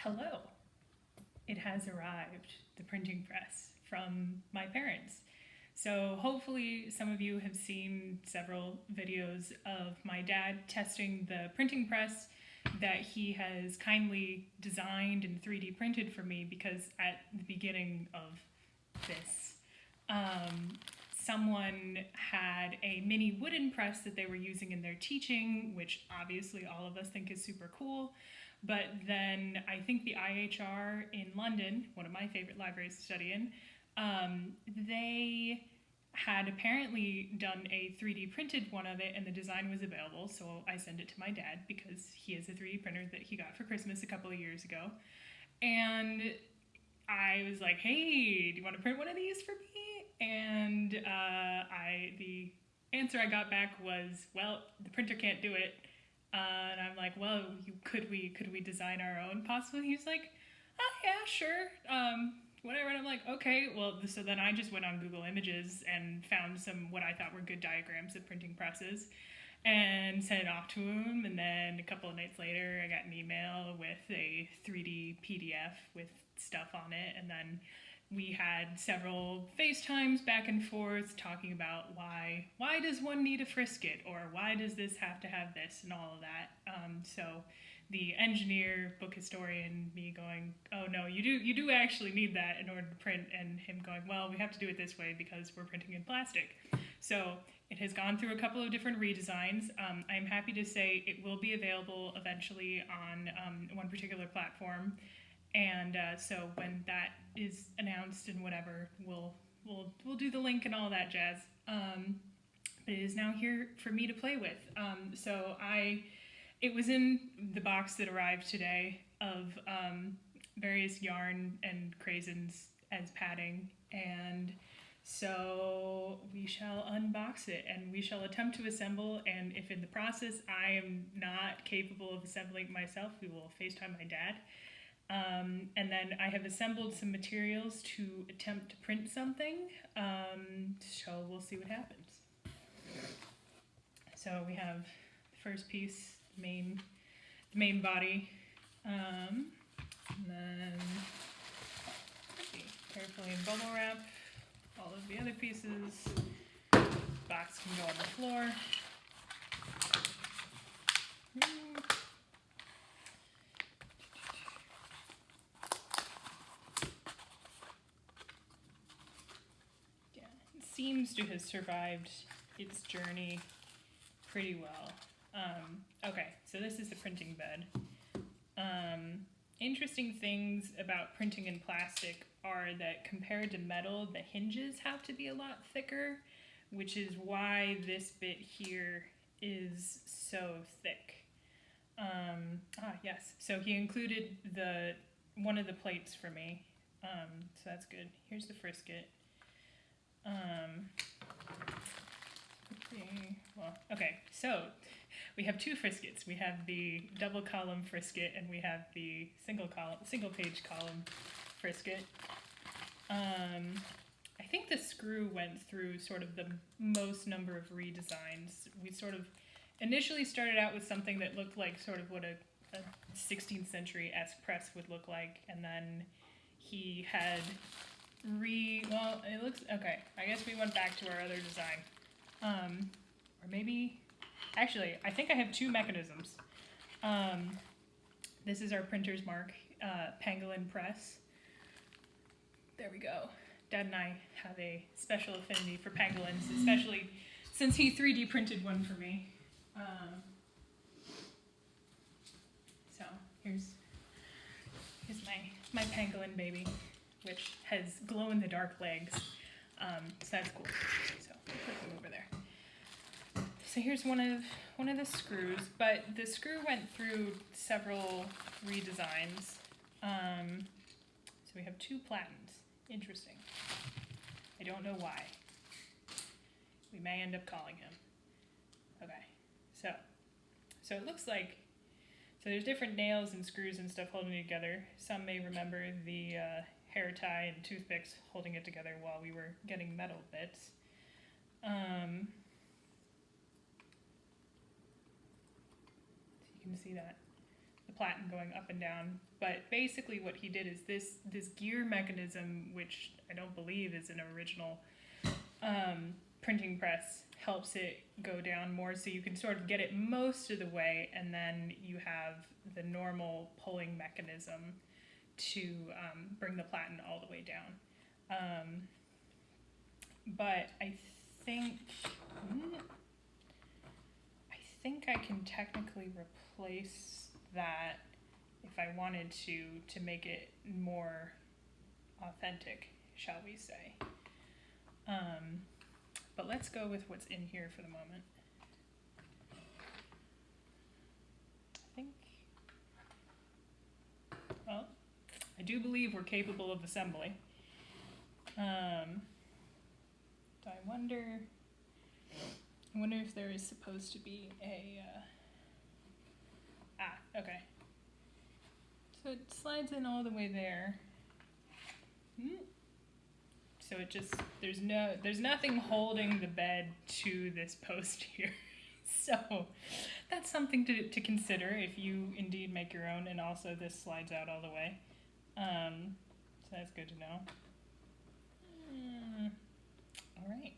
Hello. It has arrived, the printing press, from my parents. So hopefully some of you have seen several videos of my dad testing the printing press that he has kindly designed and 3D printed for me, because at the beginning of this, someone had a mini wooden press that they were using in their teaching, which obviously all of us think is super cool. But then I think the IHR in London, one of my favorite libraries to study in, they had apparently done a 3D printed one of it, and the design was available, so I sent it to my dad because he has a 3D printer that he got for Christmas a couple of years ago. And I was like, hey, do you want to print one of these for me? And the answer I got back was, well, the printer can't do it. And I'm like, well, could we design our own possibly? He was like, oh yeah, sure, whatever. And I'm like, okay, well, so then I just went on Google Images and found some what I thought were good diagrams of printing presses and sent it off to him. And then a couple of nights later, I got an email with a 3D PDF with stuff on it. And then we had several FaceTimes back and forth talking about why does one need a frisket, or why does this have to have this, and all of that. So the engineer, book historian, me going, oh no, you do actually need that in order to print, and him going, well, we have to do it this way because we're printing in plastic. So it has gone through a couple of different redesigns. I'm happy to say it will be available eventually on one particular platform. And so when that is announced and whatever, we'll do the link and all that jazz. But it is now here for me to play with. It was in the box that arrived today of various yarn and craisins as padding, and so we shall unbox it and we shall attempt to assemble. And if in the process I am not capable of assembling myself, we will FaceTime my dad. And then I have assembled some materials to attempt to print something, so we'll see what happens. So we have the first piece, the main body, and then carefully in bubble wrap all of the other pieces. Box can go on the floor. Seems to have survived its journey pretty well. Okay, so this is the printing bed. Interesting things about printing in plastic are that compared to metal, the hinges have to be a lot thicker, which is why this bit here is so thick. Yes, so he included one of the plates for me, so that's good. Here's the frisket. Okay, so we have two friskets. We have the double column frisket and we have the single page column frisket. I think the screw went through sort of the most number of redesigns. We sort of initially started out with something that looked like sort of what a 16th century-esque press would look like, and then he had it looks okay. I guess we went back to our other design. Or maybe, actually, I think I have two mechanisms. This is our printer's mark, Pangolin Press. There we go. Dad and I have a special affinity for pangolins, especially since he 3D printed one for me. So here's my pangolin baby, which has glow-in-the-dark legs, so that's cool. So put them over there. So here's one of the screws, but the screw went through several redesigns. So we have two platens. Interesting. I don't know why. We may end up calling him. Okay. So it looks like, so there's different nails and screws and stuff holding it together. Some may remember the hair tie and toothpicks holding it together while we were getting metal bits. So you can see that the platen going up and down. But basically what he did is this gear mechanism, which I don't believe is an original printing press, helps it go down more, so you can sort of get it most of the way, and then you have the normal pulling mechanism to bring the platen all the way down. But I think I can technically replace that if I wanted to make it more authentic, shall we say. But let's go with what's in here for the moment. I think, well, I do believe we're capable of assembly. So I wonder if there is supposed to be a, okay. So it slides in all the way there. So it just, there's nothing holding the bed to this post here. So that's something to consider if you indeed make your own, and also this slides out all the way. So that's good to know. All right.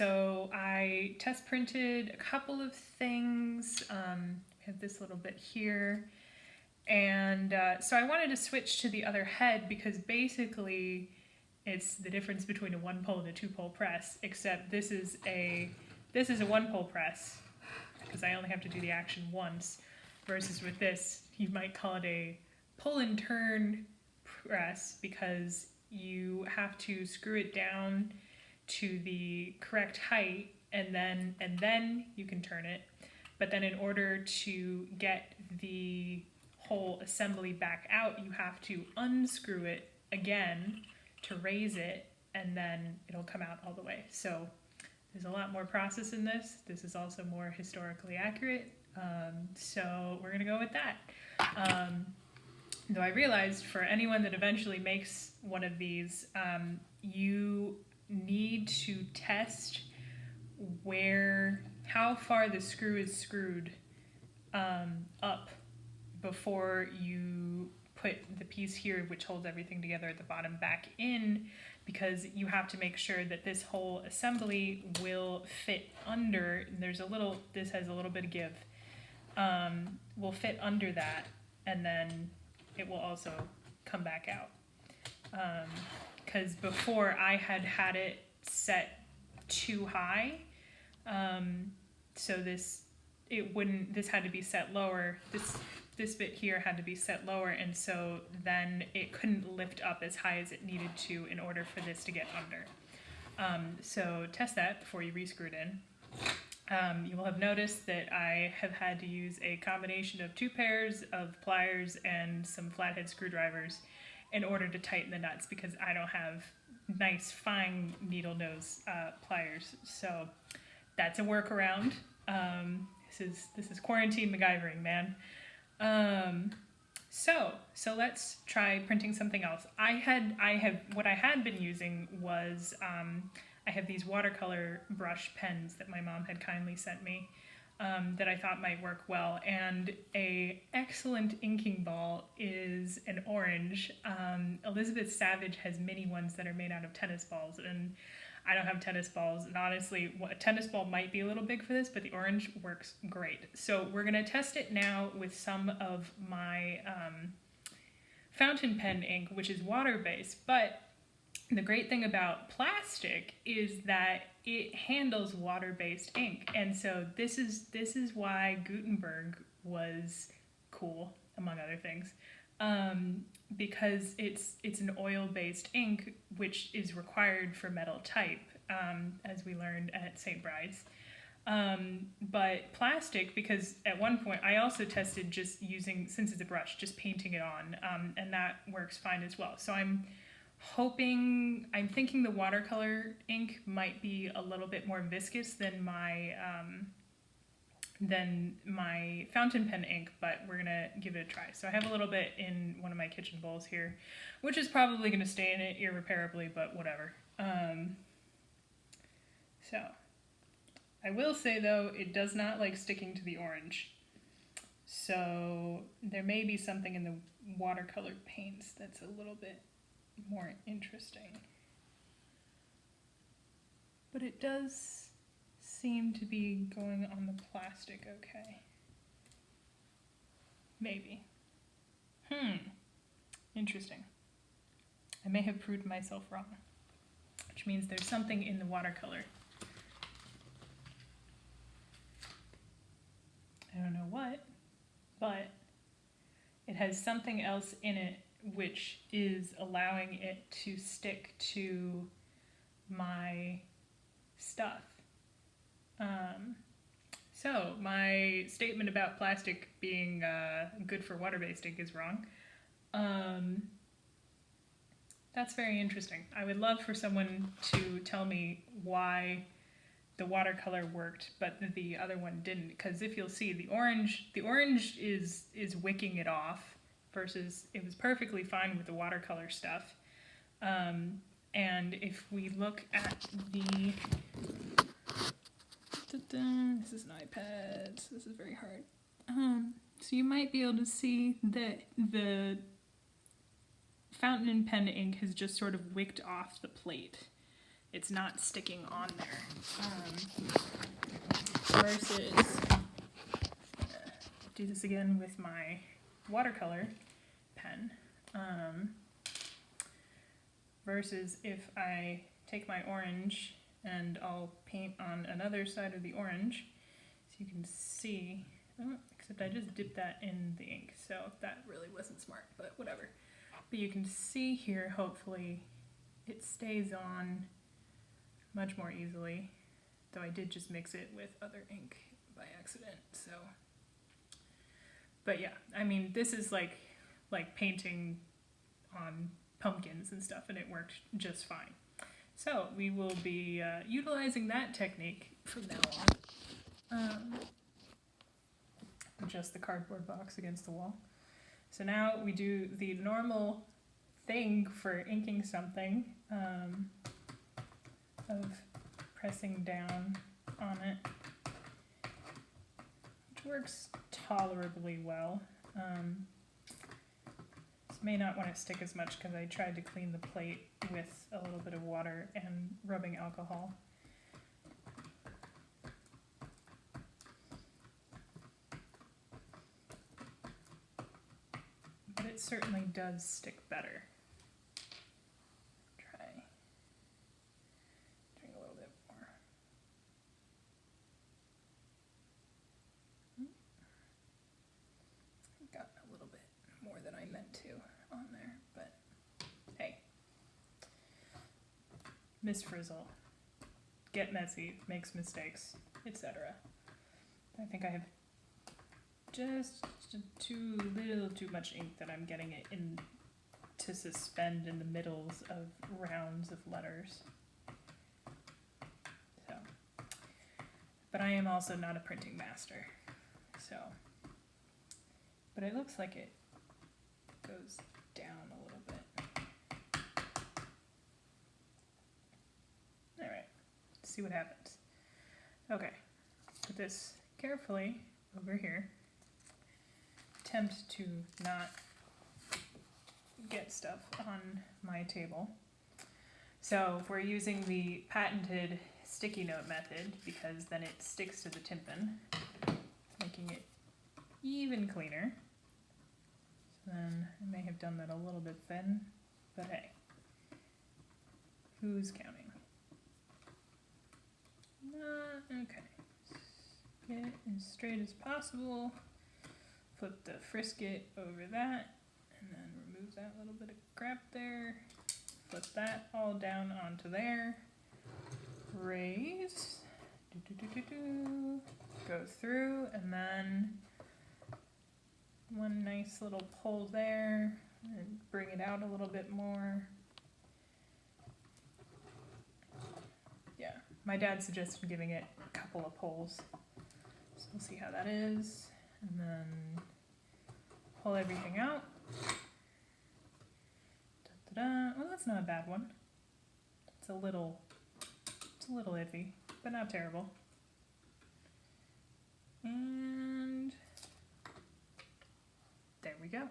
So I test printed a couple of things. I have this little bit here. And so I wanted to switch to the other head because basically it's the difference between a one pole and a two pole press, except this is a one pole press because I only have to do the action once, versus with this, you might call it a pull and turn press because you have to screw it down to the correct height and then you can turn it. But then in order to get the whole assembly back out, you have to unscrew it again to raise it, and then it'll come out all the way. So there's a lot more process in this. This is also more historically accurate. So we're going to go with that. Though I realized for anyone that eventually makes one of these, you need to test how far the screw is screwed up before you put the piece here, which holds everything together at the bottom, back in, because you have to make sure that this whole assembly will fit under. This has a little bit of give. Will fit under that, and then it will also come back out. Because before I had it set too high, so this had to be set lower. This bit here had to be set lower, and so then it couldn't lift up as high as it needed to in order for this to get under. So test that before you re-screw it in. You will have noticed that I have had to use a combination of 2 pairs of pliers and some flathead screwdrivers in order to tighten the nuts, because I don't have nice fine needle nose pliers. So that's a workaround. This is quarantine MacGyvering, man. So let's try printing something else. What I had been using was I have these watercolor brush pens that my mom had kindly sent me that I thought might work well, and a excellent inking ball is an orange. Elizabeth Savage has mini ones that are made out of tennis balls, and I don't have tennis balls, and honestly, a tennis ball might be a little big for this, but the orange works great. So we're going to test it now with some of my fountain pen ink, which is water-based, but the great thing about plastic is that it handles water-based ink, and so this is why Gutenberg was cool, among other things, because it's an oil-based ink, which is required for metal type, as we learned at St. Bride's. But plastic, because at one point I also tested just using, since it's a brush, just painting it on, and that works fine as well. So I'm thinking the watercolor ink might be a little bit more viscous than my fountain pen ink, but we're gonna give it a try. So I have a little bit in one of my kitchen bowls here, which is probably gonna stay in it irreparably, but whatever. So I will say though, it does not like sticking to the orange. So there may be something in the watercolor paints that's a little bit more interesting. But it does seem to be going on the plastic okay. Maybe. Interesting. I may have proved myself wrong, which means there's something in the watercolor. I don't know what, but it has something else in it which is allowing it to stick to my stuff. So my statement about plastic being good for water-based ink is wrong. That's very interesting. I would love for someone to tell me why the watercolor worked, but the other one didn't. Because if you'll see, the orange is wicking it off, versus it was perfectly fine with the watercolor stuff. And if we look at the... This is an iPad, so this is very hard. So you might be able to see that the fountain pen ink has just sort of wicked off the plate. It's not sticking on there. Versus, do this again with my watercolor pen. Versus if I take my orange and I'll paint on another side of the orange, so you can see, except I just dipped that in the ink, so that really wasn't smart, but whatever. But you can see here, hopefully, it stays on much more easily, though I did just mix it with other ink by accident, so. But yeah, I mean, this is like painting on pumpkins and stuff, and it worked just fine. So we will be utilizing that technique from now on. Adjust the cardboard box against the wall. So now we do the normal thing for inking something of pressing down on it, which works tolerably well. This may not want to stick as much because I tried to clean the plate with a little bit of water and rubbing alcohol. But it certainly does stick better. Try doing a little bit more. I've gotten a little bit more than I meant to on there, but hey. Miss Frizzle. Get messy, makes mistakes, etc. I think I have just too much ink that I'm getting it in to suspend in the middles of rounds of letters. So, but I am also not a printing master, so, but it looks like it goes down a little bit. All right, let's see what happens. Okay, put this carefully over here. Attempt to not get stuff on my table. So if we're using the patented sticky note method, because then it sticks to the tympan, making it even cleaner. So then I may have done that a little bit thin, but hey, who's counting? Okay. Get it as straight as possible. Flip the frisket over that, and then remove that little bit of crap there. Flip that all down onto there. Raise. Go through, and then one nice little pull there, and bring it out a little bit more. Yeah, my dad suggested giving it a couple of pulls. So we'll see how that is. And then pull everything out. Da-da-da. Well, that's not a bad one. It's a little iffy, but not terrible. And there we go.